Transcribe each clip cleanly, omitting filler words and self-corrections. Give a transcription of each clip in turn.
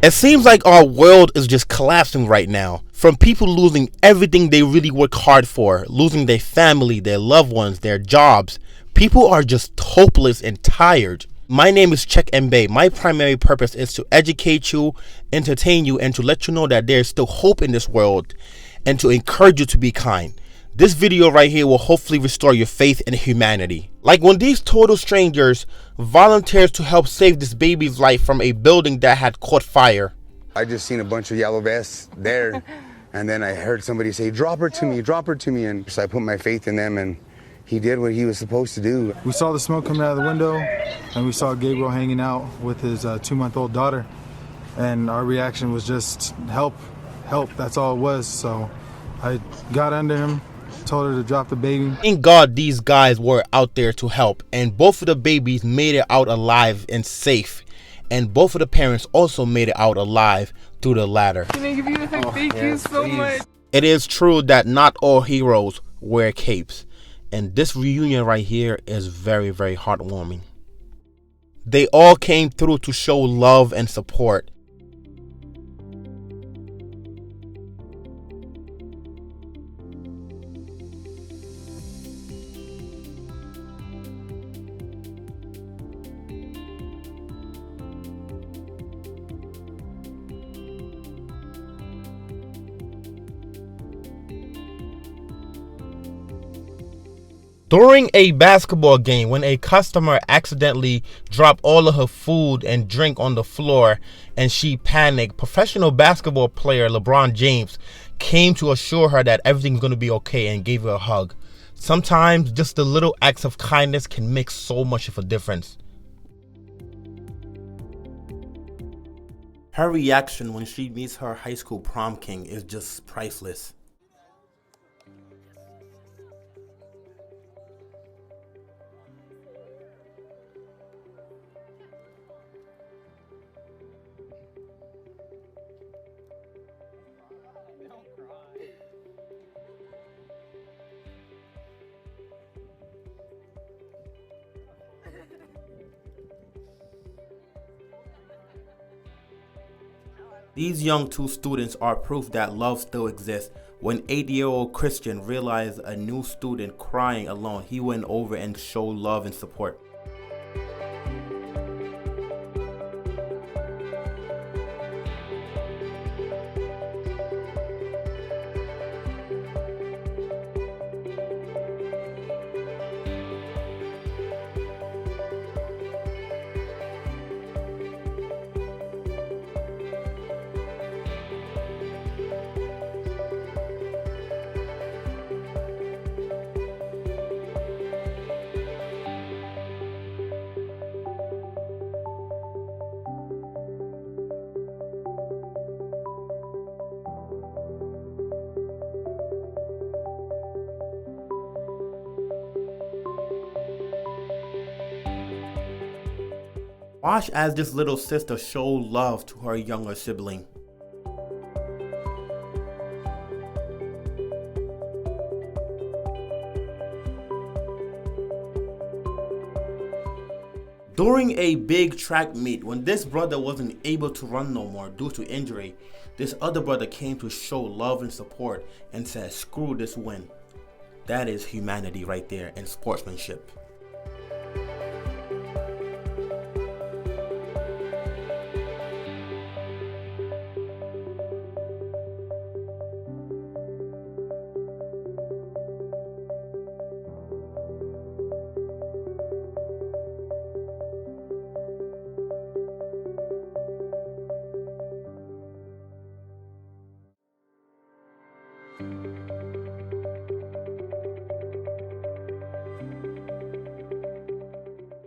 It seems like our world is just collapsing right now. From people losing everything they really work hard for, losing their family, their loved ones, their jobs. People are just hopeless and tired. My name is CheickMbaye. My primary purpose is to educate you, entertain you, and to let you know that there is still hope in this world and to encourage you to be kind. This video right here will hopefully restore your faith in humanity. Like when these total strangers volunteered to help save this baby's life from a building that had caught fire. I just seen a bunch of yellow vests there, and then I heard somebody say, drop her to me, and so I put my faith in them, and he did what he was supposed to do. We saw the smoke coming out of the window, and we saw Gabriel hanging out with his 2-month-old daughter, and our reaction was just help, that's all it was. So I got under him, told her to drop the baby. Thank God these guys were out there to help, and both of the babies made it out alive and safe, and both of the parents also made it out alive through the ladder. Can I give you a hug? Thank you so much. It is true that not all heroes wear capes, and this reunion right here is very, very heartwarming. They all came through to show love and support. During a basketball game, when a customer accidentally dropped all of her food and drink on the floor and she panicked, professional basketball player LeBron James came to assure her that everything's going to be okay and gave her a hug. Sometimes just the little acts of kindness can make so much of a difference. Her reaction when she meets her high school prom king is just priceless. These young two students are proof that love still exists. When 80-year-old Christian realized a new student crying alone, he went over and showed love and support. Watch as this little sister showed love to her younger sibling. During a big track meet, when this brother wasn't able to run no more due to injury, this other brother came to show love and support and said, screw this win. That is humanity right there and sportsmanship.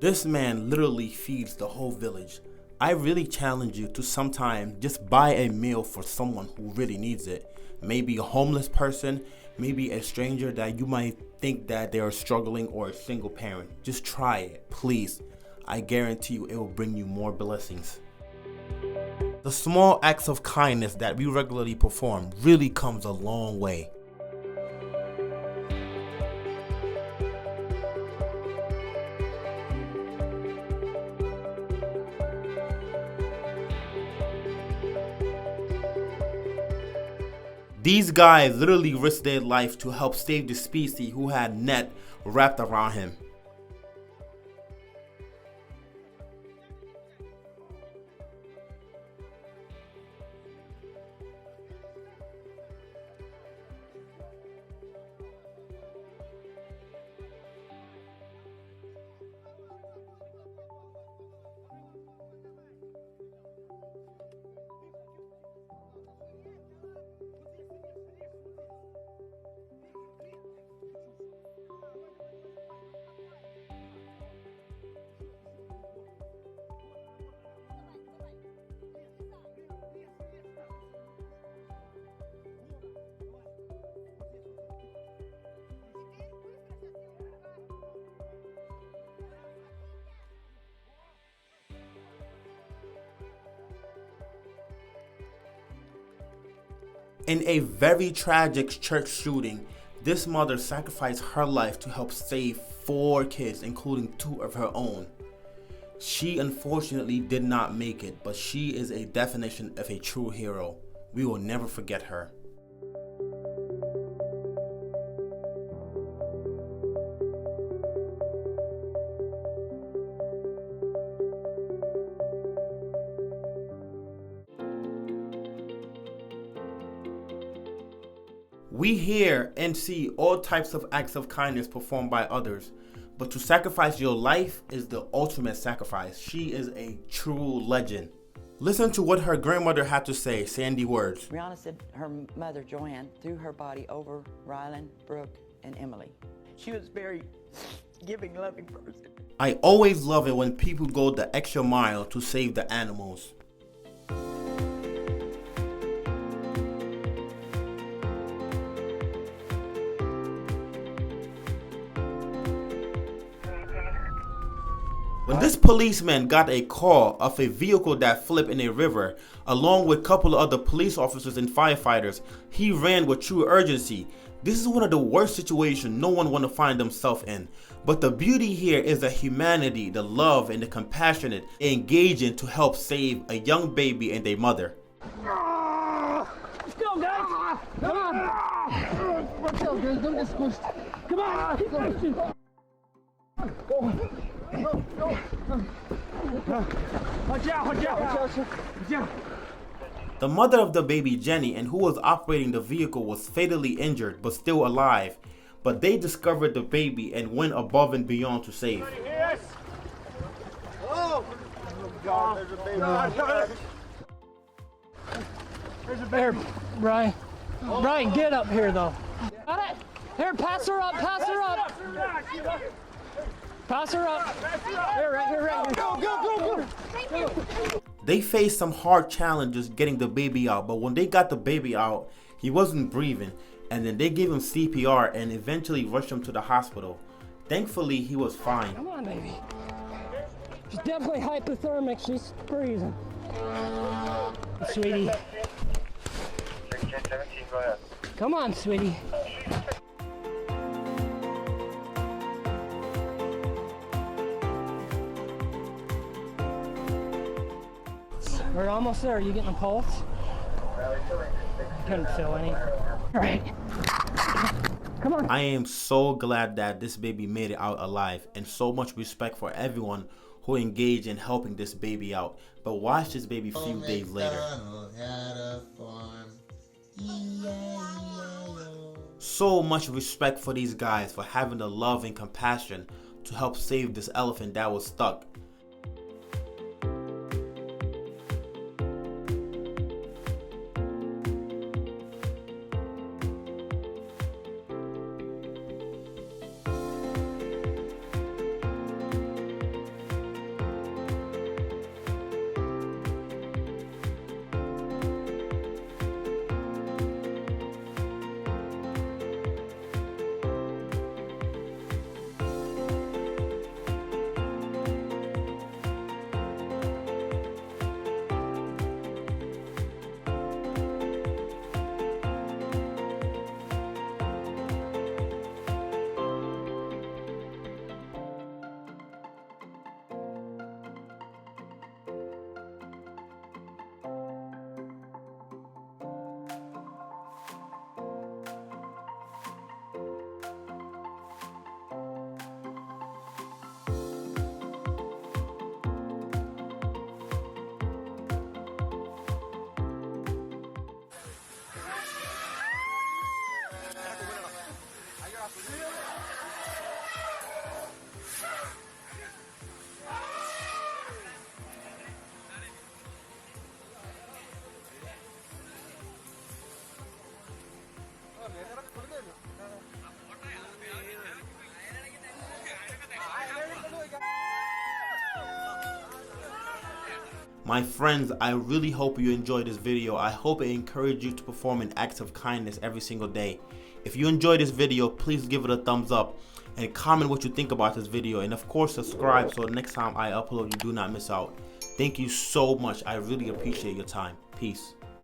This man literally feeds the whole village. I really challenge you to sometime just buy a meal for someone who really needs it. Maybe a homeless person, maybe a stranger that you might think that they are struggling, or a single parent. Just try it, please. I guarantee you it will bring you more blessings. The small acts of kindness that we regularly perform really comes a long way. These guys literally risked their life to help save the species who had net wrapped around him. In a very tragic church shooting, this mother sacrificed her life to help save 4 kids, including 2 of her own. She unfortunately did not make it, but she is a definition of a true hero. We will never forget her. We hear and see all types of acts of kindness performed by others, but to sacrifice your life is the ultimate sacrifice. She is a true legend. Listen to what her grandmother had to say, Sandy words. Rihanna said her mother, Joanne, threw her body over Rylan, Brooke, and Emily. She was a very giving, loving person. I always love it when people go the extra mile to save the animals. When this policeman got a call of a vehicle that flipped in a river, along with a couple of other police officers and firefighters, he ran with true urgency. This is one of the worst situations no one want to find themselves in. But the beauty here is the humanity, the love, and the compassionate engaging to help save a young baby and their mother. Let's go, guys! Come on! Let's go, guys. Don't get squished. Come on! Keep pushing. Go. Go. Watch out. The mother of the baby, Jenny, and who was operating the vehicle, was fatally injured but still alive. But they discovered the baby and went above and beyond to save. Yes. Oh God, there's a baby. There's a baby. Brian. Brian, get up here though. Got it? Here, pass her up. Pass her up. Here, right here. Go. They faced some hard challenges getting the baby out, but when they got the baby out, he wasn't breathing, and then they gave him CPR and eventually rushed him to the hospital. Thankfully, he was fine. Come on, baby. She's definitely hypothermic. She's freezing. Sweetie. Come on, sweetie. We're almost there. Are you getting a pulse? Couldn't feel any. All right. Come on. I am so glad that this baby made it out alive, and so much respect for everyone who engaged in helping this baby out. But watch this baby a few days later. So much respect for these guys for having the love and compassion to help save this elephant that was stuck. My friends, I really hope you enjoyed this video. I hope it encouraged you to perform an act of kindness every single day. If you enjoyed this video, please give it a thumbs up and comment what you think about this video. And of course, subscribe so next time I upload, you do not miss out. Thank you so much. I really appreciate your time. Peace.